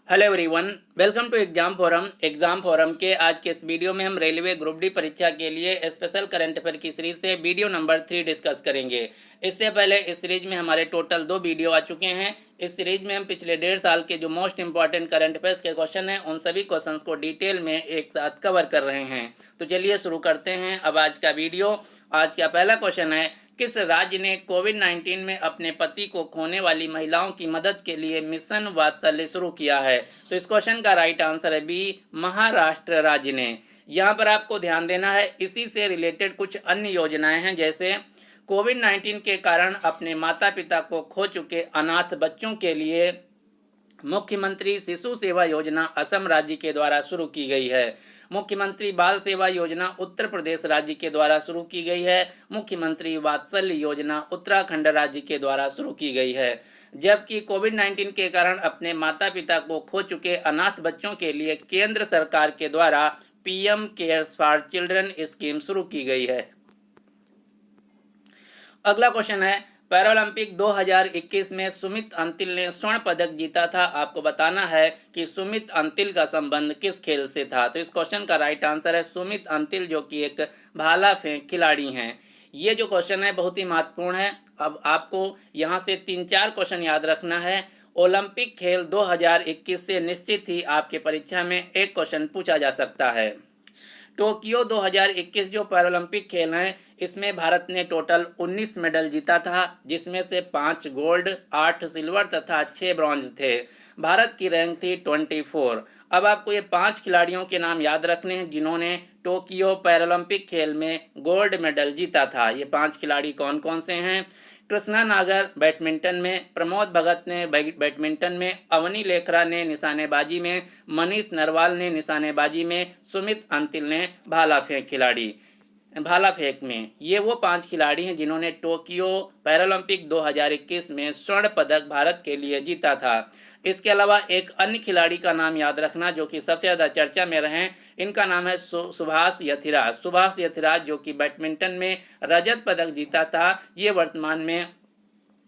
Hello everyone, welcome to exam forum के आज के इस वीडियो में हम रेलवे ग्रुप डी परीक्षा के लिए स्पेशल करंट अफेयर की सीरीज से वीडियो नंबर 3 डिस्कस करेंगे। इससे पहले इस सीरीज में हमारे टोटल 2 वीडियो आ चुके हैं। इस सीरीज में हम पिछले 1.5 साल के जो मोस्ट इंपॉर्टेंट करंट अफेयर्स के क्वेश्चन हैं उन सभी क्वेश्चंस को डिटेल में एक साथ कवर कर रहे हैं। तो चलिए शुरू करते हैं अब आज का वीडियो। आज का पहला क्वेश्चन है, किस राज्य ने कोविड-19 में अपने पति को खोने वाली महिलाओं की मदद के लिए मिशन वात्सल्य शुरू किया है? तो इस क्वेश्चन का राइट आंसर है बी, महाराष्ट्र राज्य ने। यहाँ पर आपको ध्यान देना है, इसी से रिलेटेड कुछ अन्य योजनाएं हैं, जैसे कोविड-19 के कारण अपने माता पिता को खो चुके अनाथ बच्चों के लिए मुख्यमंत्री शिशु सेवा योजना असम राज्य के द्वारा शुरू की गई है। मुख्यमंत्री बाल सेवा योजना उत्तर प्रदेश राज्य के द्वारा शुरू की गई है। मुख्यमंत्री वात्सल्य योजना उत्तराखंड राज्य के द्वारा शुरू की गई है। जबकि कोविड-19 के कारण अपने माता पिता को खो चुके अनाथ बच्चों के लिए केंद्र सरकार के द्वारा PM cares for children scheme शुरू की गई है। अगला क्वेश्चन है, पैरालंपिक 2021 में सुमित अंतिल ने स्वर्ण पदक जीता था। आपको बताना है कि सुमित अंतिल का संबंध किस खेल से था। तो इस क्वेश्चन का राइट आंसर है सुमित अंतिल, जो कि एक भाला फेंक खिलाड़ी हैं। ये जो क्वेश्चन है बहुत ही महत्वपूर्ण है। अब आपको यहाँ से 3-4 क्वेश्चन याद रखना है। ओलंपिक खेल 2021 से निश्चित ही आपके परीक्षा में एक क्वेश्चन पूछा जा सकता है। टोक्यो 2021 जो पैरालंपिक खेल हैं, इसमें भारत ने टोटल 19 मेडल जीता था, जिसमें से 5 गोल्ड, 8 सिल्वर तथा 6 ब्रॉन्ज थे। भारत की रैंक थी 24। अब आपको ये 5 खिलाड़ियों के नाम याद रखने हैं जिन्होंने टोक्यो पैरालंपिक खेल में गोल्ड मेडल जीता था। ये 5 खिलाड़ी कौन कौन से हैं? कृष्णा नागर बैडमिंटन में, प्रमोद भगत ने बैडमिंटन में, अवनी लेखरा ने निशानेबाजी में, मनीष नरवाल ने निशानेबाजी में, सुमित अंतिल ने भाला फेंक में। ये वो 5 खिलाड़ी हैं जिन्होंने टोक्यो पैरालंपिक 2021 में स्वर्ण पदक भारत के लिए जीता था। इसके अलावा एक अन्य खिलाड़ी का नाम याद रखना जो कि सबसे ज़्यादा चर्चा में रहे। इनका नाम है सुभाष यथिराज, जो कि बैडमिंटन में रजत पदक जीता था। ये वर्तमान में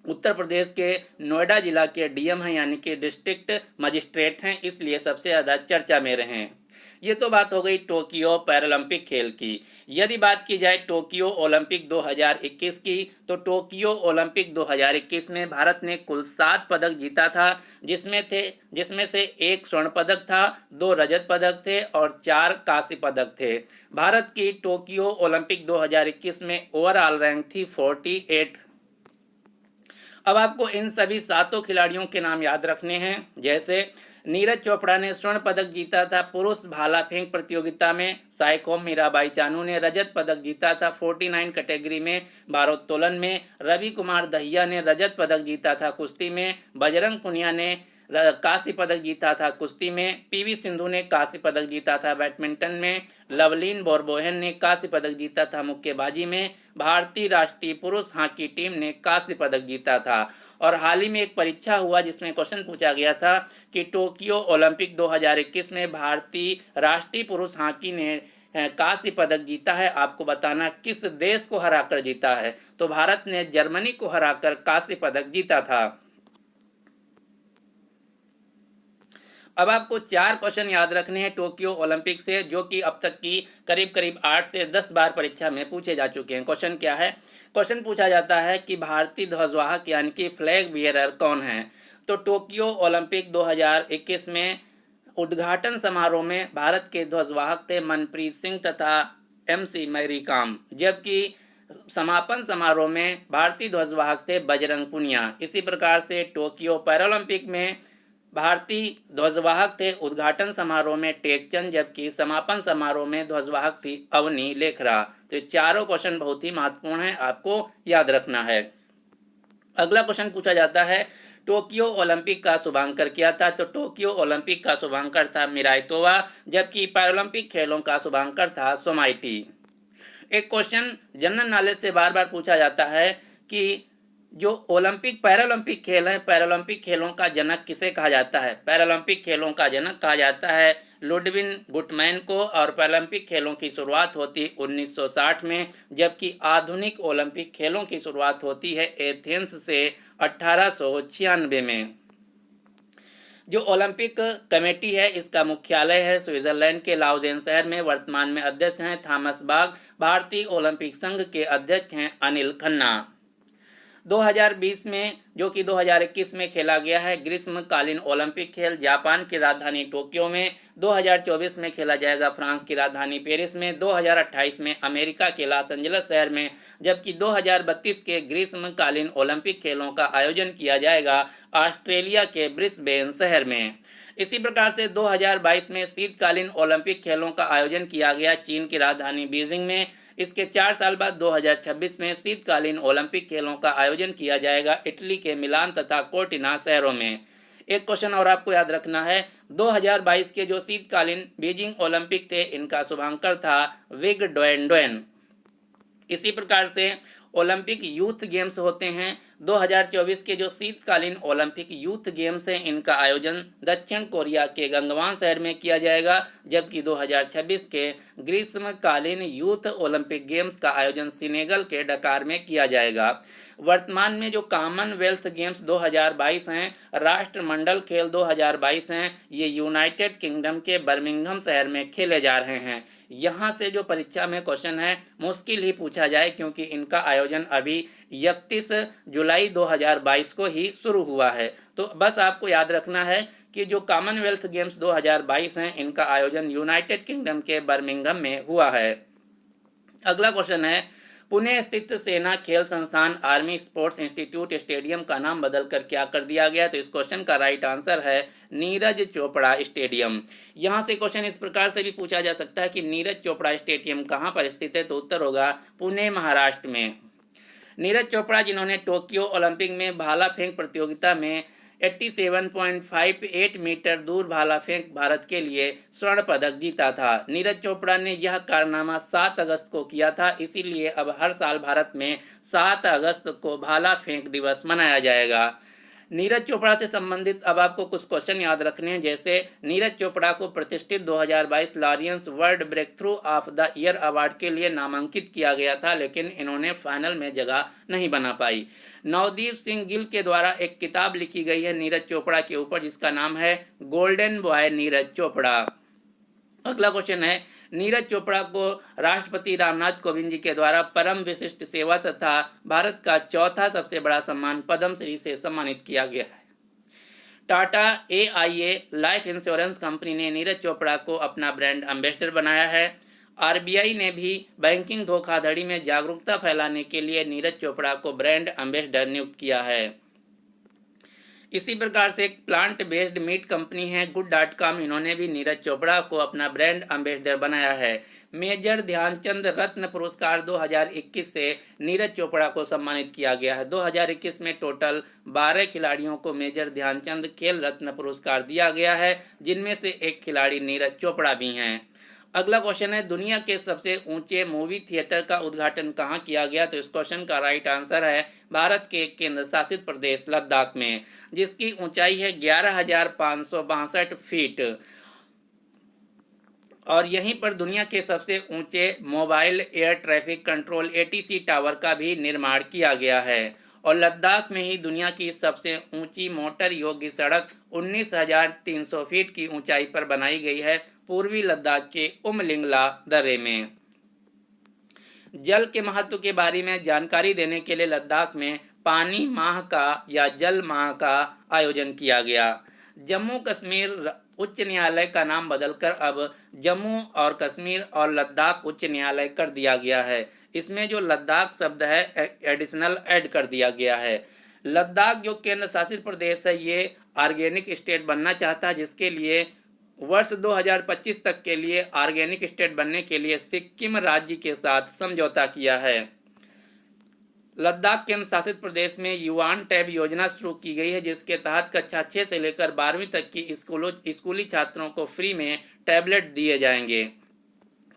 उत्तर प्रदेश के नोएडा जिला के डीएम हैं, यानी कि डिस्ट्रिक्ट मजिस्ट्रेट हैं, इसलिए सबसे ज़्यादा चर्चा में रहे। ये तो बात हो गई टोक्यो पैरालंपिक खेल की। यदि बात की जाए टोक्यो ओलंपिक 2021 की, तो टोक्यो ओलंपिक 2021 में भारत ने कुल 7 पदक जीता था, जिसमें से 1 स्वर्ण पदक था, 2 रजत पदक थे और 4 कांस्य पदक थे। भारत की टोक्यो ओलंपिक 2021 में ओवरऑल रैंक थी 48। अब आपको इन सभी 7 खिलाड़ियों के नाम याद रखने हैं, जैसे नीरज चोपड़ा ने स्वर्ण पदक जीता था पुरुष भाला फेंक प्रतियोगिता में। साइखोम मीराबाई चानू ने रजत पदक जीता था 49 कैटेगरी में भारोत्तोलन में। रवि कुमार दहिया ने रजत पदक जीता था कुश्ती में। बजरंग पुनिया ने कांस्य पदक जीता था कुश्ती में। पीवी सिंधु ने कांस्य पदक जीता था बैडमिंटन में। लवलीन बोरगोहेन ने कांस्य पदक जीता था मुक्केबाजी में। भारतीय राष्ट्रीय पुरुष हॉकी टीम ने कांस्य पदक जीता था। और हाल ही में एक परीक्षा हुआ जिसमें क्वेश्चन पूछा गया था कि टोक्यो ओलंपिक 2021 में भारतीय राष्ट्रीय पुरुष हॉकी ने कांस्य पदक जीता है। आपको बताना किस देश को हराकर जीता है। तो भारत ने जर्मनी को हराकर कांस्य पदक जीता था। अब आपको 4 क्वेश्चन याद रखने हैं टोक्यो ओलंपिक से, जो कि अब तक की करीब 8 से 10 बार परीक्षा में पूछे जा चुके हैं। क्वेश्चन क्या है? क्वेश्चन पूछा जाता है कि भारतीय ध्वजवाहक यानी कि फ्लैग बियरर कौन है। तो टोक्यो ओलंपिक 2021 में उद्घाटन समारोह में भारत के ध्वजवाहक थे मनप्रीत सिंह तथा MC मैरी कॉम, जबकि समापन समारोह में भारतीय ध्वजवाहक थे बजरंग पुनिया। इसी प्रकार से टोक्यो पैरालंपिक में भारतीय ध्वजवाहक थे उद्घाटन समारोह में टेकचंद, जबकि समापन समारोह में ध्वजवाहक थी अवनी लेखरा। तो ये चारों क्वेश्चन बहुत ही महत्वपूर्ण है, आपको याद रखना है। अगला क्वेश्चन पूछा जाता है टोक्यो ओलंपिक का शुभांकर किया था। तो टोक्यो ओलंपिक का शुभांकर था मिराइतोवा, जबकि पैरालंपिक खेलों का शुभांकर था सोमाइटी। एक क्वेश्चन जनरल नॉलेज से बार बार पूछा जाता है कि जो पैरालंपिक खेल है, पैरालंपिक खेलों का जनक किसे कहा जाता है? पैरालंपिक खेलों का जनक कहा जाता है लुडविन गुटमैन को, और पैरालंपिक खेलों की शुरुआत होती 1960 में, जबकि आधुनिक ओलंपिक खेलों की शुरुआत होती है एथेंस से 1896 में। जो ओलंपिक कमेटी है इसका मुख्यालय है स्विट्जरलैंड के लाउजेन शहर में। वर्तमान में अध्यक्ष हैं थॉमस बाग। भारतीय ओलंपिक संघ के अध्यक्ष हैं अनिल खन्ना। 2020 में जो कि 2021 में खेला गया है ग्रीष्मकालीन ओलंपिक खेल जापान की राजधानी टोक्यो में, 2024 में खेला जाएगा फ्रांस की राजधानी पेरिस में, 2028 में अमेरिका के लॉस एंजल्स शहर में, जबकि 2032 के ग्रीष्मकालीन ओलंपिक खेलों का आयोजन किया जाएगा ऑस्ट्रेलिया के ब्रिस्बेन शहर में। इसी प्रकार से 2022 में शीतकालीन ओलंपिक खेलों का आयोजन किया गया चीन की राजधानी बीजिंग में। इसके 4 साल बाद 2026 में शीतकालीन ओलंपिक खेलों का आयोजन किया जाएगा इटली के मिलान तथा कोर्टिना शहरों में। एक क्वेश्चन और आपको याद रखना है, 2022 के जो शीतकालीन बीजिंग ओलंपिक थे इनका शुभांकर था विग डोएनडोएन। इसी प्रकार से ओलंपिक यूथ गेम्स होते हैं। 2024 के जो शीतकालीन ओलंपिक यूथ गेम्स हैं इनका आयोजन दक्षिण कोरिया के गंगवान शहर में किया जाएगा, जबकि 2026 के ग्रीष्मकालीन यूथ ओलंपिक गेम्स का आयोजन सेनेगल के डकार में किया जाएगा। वर्तमान में जो कॉमनवेल्थ गेम्स 2022 हैं, राष्ट्रमंडल खेल 2022 हैं, ये यूनाइटेड किंगडम के बर्मिंघम शहर में खेले जा रहे हैं। यहाँ से जो परीक्षा में क्वेश्चन है मुश्किल ही पूछा जाए, क्योंकि इनका आयोजन अभी 31 जुलाई 2022 को ही शुरू हुआ है। तो बस आपको याद रखना है कि जो कॉमनवेल्थ गेम्स 2022 हैं इनका आयोजन यूनाइटेड किंगडम के बर्मिंघम में हुआ है। अगला क्वेश्चन है, पुणे स्थित सेना खेल संस्थान आर्मी स्पोर्ट्स इंस्टीट्यूट स्टेडियम का नाम बदलकर क्या कर दिया गया? तो इस क्वेश्चन का राइट आंसर है नीरज चोपड़ा स्टेडियम। यहाँ से क्वेश्चन इस प्रकार से भी पूछा जा सकता है कि नीरज चोपड़ा स्टेडियम कहाँ पर स्थित है? तो उत्तर होगा पुणे महाराष्ट्र में। नीरज चोपड़ा जिन्होंने टोक्यो ओलंपिक में भाला फेंक प्रतियोगिता में 87.58 मीटर दूर भाला फेंक भारत के लिए स्वर्ण पदक जीता था। नीरज चोपड़ा ने यह कारनामा 7 अगस्त को किया था, इसीलिए अब हर साल भारत में 7 अगस्त को भाला फेंक दिवस मनाया जाएगा। नीरज चोपड़ा से संबंधित अब आपको कुछ क्वेश्चन याद रखने हैं, जैसे नीरज चोपड़ा को प्रतिष्ठित 2022 Laureus world breakthrough of the year award के लिए नामांकित किया गया था, लेकिन इन्होंने फाइनल में जगह नहीं बना पाई। नवदीप सिंह गिल के द्वारा एक किताब लिखी गई है नीरज चोपड़ा के ऊपर, जिसका नाम है गोल्डन बॉय नीरज चोपड़ा। अगला क्वेश्चन है, नीरज चोपड़ा को राष्ट्रपति रामनाथ कोविंद जी के द्वारा परम विशिष्ट सेवा तथा भारत का चौथा सबसे बड़ा सम्मान पद्मश्री से सम्मानित किया गया है। Tata AIA life insurance company ने नीरज चोपड़ा को अपना ब्रांड एम्बेसडर बनाया है। RBI ने भी बैंकिंग धोखाधड़ी में जागरूकता फैलाने के लिए नीरज चोपड़ा को ब्रांड एम्बेसडर नियुक्त किया है। इसी प्रकार से एक प्लांट बेस्ड मीट कंपनी है good.com, इन्होंने भी नीरज चोपड़ा को अपना ब्रांड एम्बेसडर बनाया है। मेजर ध्यानचंद रत्न पुरस्कार 2021 से नीरज चोपड़ा को सम्मानित किया गया है। 2021 में टोटल 12 खिलाड़ियों को मेजर ध्यानचंद खेल रत्न पुरस्कार दिया गया है, जिनमें से एक खिलाड़ी नीरज चोपड़ा भी हैं। अगला क्वेश्चन है, दुनिया के सबसे ऊंचे मूवी थिएटर का उद्घाटन कहाँ किया गया? तो इस क्वेश्चन का राइट आंसर है भारत के केंद्र शासित प्रदेश लद्दाख में, जिसकी ऊंचाई है 11,562 फीट। और यहीं पर दुनिया के सबसे ऊंचे mobile air traffic control ATC tower का भी निर्माण किया गया है। और लद्दाख में ही दुनिया की सबसे ऊंची मोटर योग्य सड़क 19,300 फीट की ऊंचाई पर बनाई गई है पूर्वी लद्दाख के उमलिंगला दर्रे में। जल के महत्व के बारे में जानकारी देने के लिए लद्दाख में पानी माह का या जल माह का आयोजन किया गया। जम्मू कश्मीर उच्च न्यायालय का नाम बदलकर अब जम्मू और कश्मीर और लद्दाख उच्च न्यायालय कर दिया गया है। इसमें जो लद्दाख शब्द है एडिशनल ऐड कर दिया गया है। लद्दाख जो केंद्र शासित प्रदेश है ये ऑर्गेनिक स्टेट बनना चाहता है, जिसके लिए वर्ष 2025 तक के लिए ऑर्गेनिक स्टेट बनने के लिए सिक्किम राज्य के साथ समझौता किया है। लद्दाख केंद्र शासित प्रदेश में युवान टैब योजना शुरू की गई है, जिसके तहत कक्षा 6 से लेकर 12वीं तक की स्कूली छात्रों को फ्री में टैबलेट दिए जाएंगे।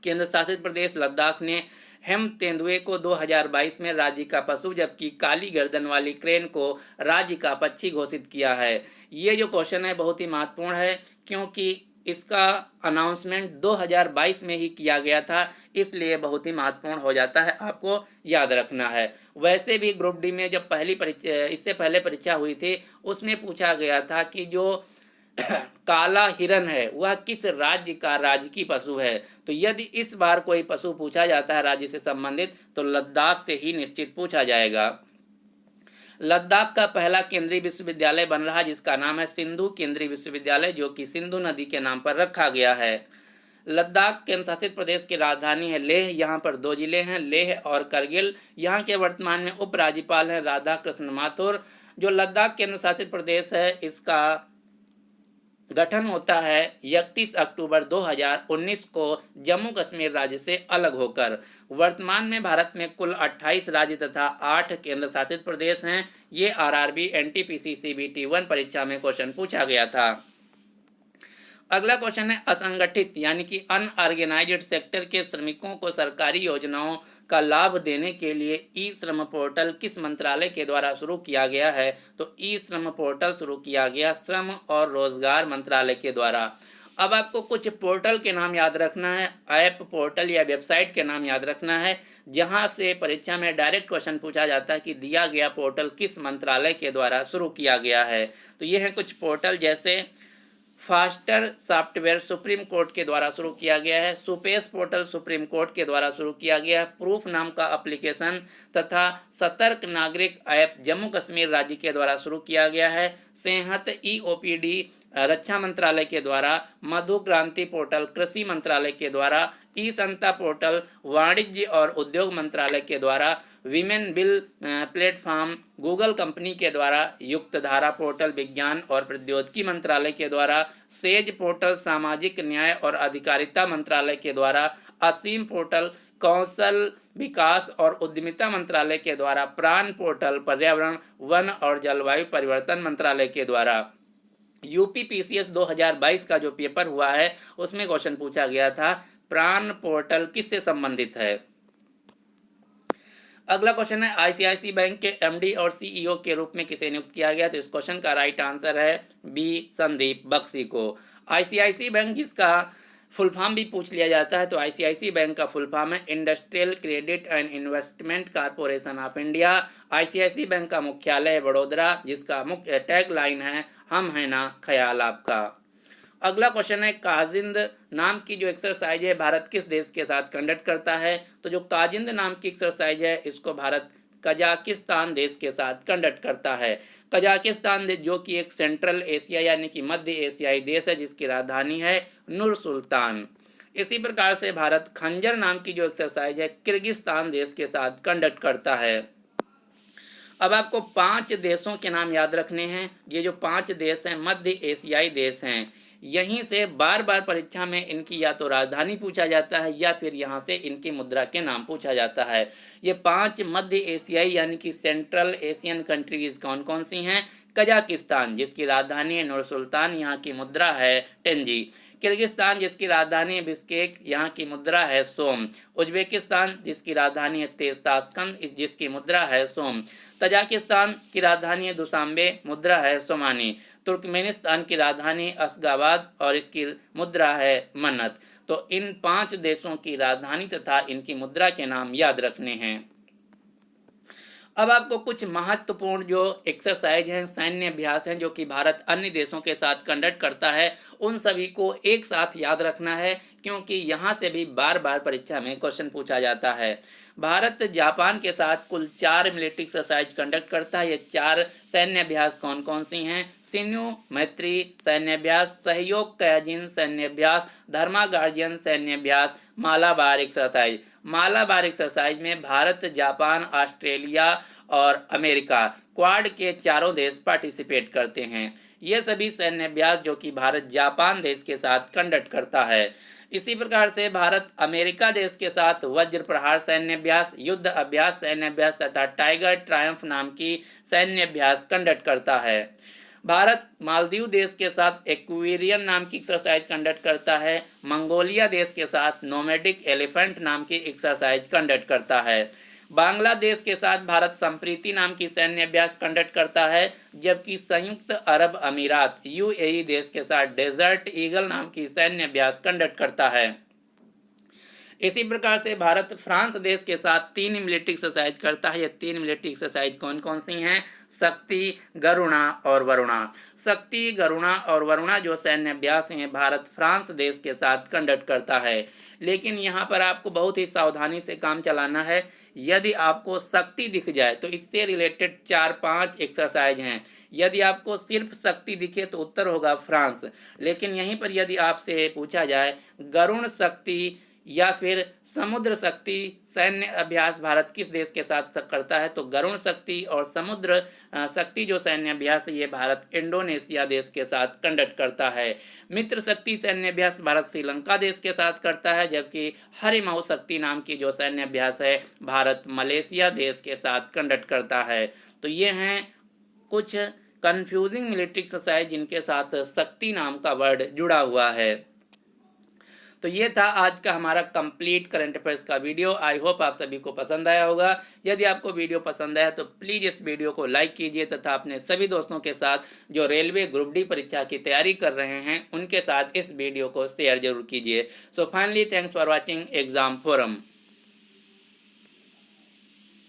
केंद्र शासित प्रदेश लद्दाख ने हेम तेंदुए को 2022 में राज्य का पशु, जबकि काली गर्दन वाली क्रेन को राज्य का पक्षी घोषित किया है। ये जो क्वेश्चन है बहुत ही महत्वपूर्ण है, क्योंकि इसका अनाउंसमेंट 2022 में ही किया गया था, इसलिए बहुत ही महत्वपूर्ण हो जाता है, आपको याद रखना है। वैसे भी ग्रुप डी में जब इससे पहले परीक्षा हुई थी, उसमें पूछा गया था कि जो काला हिरन है वह किस राज्य का राजकीय पशु है? तो यदि इस बार कोई पशु पूछा जाता है राज्य से संबंधित तो लद्दाख से ही निश्चित पूछा जाएगा। लद्दाख का पहला केंद्रीय विश्वविद्यालय बन रहा है जिसका नाम है सिंधु केंद्रीय विश्वविद्यालय, जो कि सिंधु नदी के नाम पर रखा गया है। लद्दाख केंद्र शासित प्रदेश की राजधानी है लेह। यहाँ पर दो जिले हैं, लेह और करगिल। यहाँ के वर्तमान में उपराज्यपाल हैं राधा कृष्ण माथुर। जो लद्दाख केंद्र शासित प्रदेश है इसका गठन होता है 31 अक्टूबर 2019 को जम्मू कश्मीर राज्य से अलग होकर। वर्तमान में भारत में कुल 28 राज्य तथा 8 केंद्र शासित प्रदेश हैं। ये आरआरबी एनटीपीसी सीबीटी 1 परीक्षा में क्वेश्चन पूछा गया था। अगला क्वेश्चन है असंगठित यानी कि अनऑर्गेनाइज्ड सेक्टर के श्रमिकों को सरकारी योजनाओं का लाभ देने के लिए ई श्रम पोर्टल किस मंत्रालय के द्वारा शुरू किया गया है? तो ई श्रम पोर्टल शुरू किया गया श्रम और रोजगार मंत्रालय के द्वारा। अब आपको कुछ पोर्टल के नाम याद रखना है, ऐप पोर्टल या वेबसाइट के नाम याद रखना है, जहां से परीक्षा में डायरेक्ट क्वेश्चन पूछा जाता है कि दिया गया पोर्टल किस मंत्रालय के द्वारा शुरू किया गया है। तो ये है कुछ पोर्टल, जैसे फास्टर सॉफ्टवेयर सुप्रीम कोर्ट के द्वारा शुरू किया गया है, सुपेश पोर्टल सुप्रीम कोर्ट के द्वारा शुरू किया गया है, प्रूफ नाम का एप्लीकेशन तथा सतर्क नागरिक ऐप जम्मू कश्मीर राज्य के द्वारा शुरू किया गया है, सेहत ईओपीडी रक्षा मंत्रालय के द्वारा, मधु क्रांति पोर्टल कृषि मंत्रालय के द्वारा, ई संता पोर्टल वाणिज्य और उद्योग मंत्रालय के द्वारा, women bill platform Google company के द्वारा, युक्त धारा पोर्टल विज्ञान और प्रौद्योगिकी मंत्रालय के द्वारा, सेज पोर्टल सामाजिक न्याय और अधिकारिता मंत्रालय के द्वारा, असीम पोर्टल कौशल विकास और उद्यमिता मंत्रालय के द्वारा, प्राण पोर्टल पर्यावरण वन और जलवायु परिवर्तन मंत्रालय के द्वारा। यूपीपीसीएस 2022 का जो पेपर हुआ है उसमें क्वेश्चन पूछा गया था प्राण पोर्टल किससे संबंधित है? अगला क्वेश्चन है आईसीआईसी बैंक के एमडी और सीईओ के रूप में किसे नियुक्त किया गया? तो इस क्वेश्चन का राइट आंसर है बी संदीप बख्शी को। आईसीआईसी बैंक जिसका फुल फॉर्म भी पूछ लिया जाता है, तो आईसीआईसी बैंक का फुल फॉर्म है industrial credit and investment corporation of India. ICICI bank का मुख्यालय है बड़ोदरा, जिसका मुख्य टैग लाइन है हम है ना ख्याल आपका। अगला क्वेश्चन है काजिंद नाम की जो एक्सरसाइज है भारत किस देश के साथ कंडक्ट करता है? तो जो काजिंद नाम की एक्सरसाइज है इसको भारत कजाकिस्तान देश के साथ कंडक्ट करता है। कजाकिस्तान देश जो कि एक सेंट्रल एशिया यानी कि मध्य एशियाई देश है, जिसकी राजधानी है नूर सुल्तान। इसी प्रकार से भारत खंजर नाम की जो एक्सरसाइज है किर्गिस्तान देश के साथ कंडक्ट करता है। अब आपको 5 देशों के नाम याद रखने हैं। ये जो 5 देश हैं मध्य एशियाई देश हैं। यहीं से बार बार परीक्षा में इनकी या तो राजधानी पूछा जाता है या फिर यहाँ से इनकी मुद्रा के नाम पूछा जाता है। ये 5 मध्य एशियाई यानी कि सेंट्रल एशियन कंट्रीज कौन कौन सी हैं? कजाकिस्तान जिसकी राजधानी है नूर सुल्तान, यहाँ की मुद्रा है टेंजी। किर्गिस्तान जिसकी राजधानी है बिश्केक, यहाँ की मुद्रा है सोम। उज्बेकिस्तान जिसकी राजधानी है ताशकंद, जिसकी मुद्रा है सोम। तजाकिस्तान की राजधानी है दुशांबे, मुद्रा है सोमानी। तुर्कमेनिस्तान की राजधानी अशगाबाद और इसकी मुद्रा है मन्नत। तो इन 5 देशों की राजधानी तथा इनकी मुद्रा के नाम याद रखने हैं। अब आपको कुछ महत्वपूर्ण जो एक्सरसाइज हैं, सैन्य अभ्यास हैं जो कि भारत अन्य देशों के साथ कंडक्ट करता है, उन सभी को एक साथ याद रखना है, क्योंकि यहाँ से भी बार बार परीक्षा में क्वेश्चन पूछा जाता है। भारत जापान के साथ कुल 4 मिलिट्री एक्सरसाइज कंडक्ट करता है। ये 4 सैन्य अभ्यास कौन कौन सी हैं? सिन्यू मैत्री सैन्य अभ्यास, सहयोग कयाजिन सैन्य अभ्यास, धर्मा गार्जियन सैन्य अभ्यास, मालाबार एक्सरसाइज। मालाबार एक्सरसाइज में भारत, जापान, ऑस्ट्रेलिया और अमेरिका क्वाड के 4 देश पार्टिसिपेट करते हैं। ये सभी सैन्य अभ्यास जो कि भारत जापान देश के साथ कंडक्ट करता है। इसी प्रकार से भारत अमेरिका देश के साथ वज्र प्रहार सैन्य अभ्यास, युद्ध अभ्यास सैन्य अभ्यास तथा टाइगर ट्रायम्फ नाम की सैन्य अभ्यास कंडक्ट करता है। भारत मालदीव देश के साथ एक्वेरियन नाम की एक्सरसाइज कंडक्ट करता है। मंगोलिया देश के साथ नोमैडिक एलिफेंट नाम की एक्सरसाइज कंडक्ट करता है। बांग्लादेश के साथ भारत संप्रीति नाम की सैन्य अभ्यास कंडक्ट करता है, जबकि संयुक्त अरब अमीरात यूएई देश के साथ डेजर्ट ईगल नाम की सैन्य अभ्यास कंडक्ट करता है। इसी प्रकार से भारत फ्रांस देश के साथ 3 मिलिट्री एक्सरसाइज करता है। ये 3 मिलिट्री एक्सरसाइज कौन कौन सी हैं? शक्ति, गरुणा और वरुणा। शक्ति, गरुणा और वरुणा जो सैन्य अभ्यास हैं भारत फ्रांस देश के साथ कंडक्ट करता है। लेकिन यहाँ पर आपको बहुत ही सावधानी से काम चलाना है। यदि आपको शक्ति दिख जाए तो इससे रिलेटेड 4-5 एक्सरसाइज हैं। यदि आपको सिर्फ शक्ति दिखे तो उत्तर होगा फ्रांस। लेकिन यहीं पर यदि आपसे पूछा जाए गरुण शक्ति या फिर समुद्र शक्ति सैन्य अभ्यास भारत किस देश के साथ करता है, तो गरुण शक्ति और समुद्र शक्ति जो सैन्य अभ्यास है ये भारत इंडोनेशिया देश के साथ कंडक्ट करता है। मित्र शक्ति सैन्य अभ्यास भारत श्रीलंका देश के साथ करता है, जबकि हरिमाऊ शक्ति नाम की जो सैन्य अभ्यास है भारत मलेशिया देश के साथ कंडक्ट करता है। तो ये हैं कुछ कंफ्यूजिंग मिलिट्री एक्सरसाइज जिनके साथ शक्ति नाम का वर्ड जुड़ा हुआ है। तो ये था आज का हमारा कंप्लीट करंट अफेयर्स का वीडियो। आई होप आप सभी को पसंद आया होगा। यदि आपको वीडियो पसंद आया तो प्लीज़ इस वीडियो को लाइक कीजिए तथा अपने सभी दोस्तों के साथ जो रेलवे ग्रुप डी परीक्षा की तैयारी कर रहे हैं उनके साथ इस वीडियो को शेयर जरूर कीजिए। So finally thanks for watching exam forum.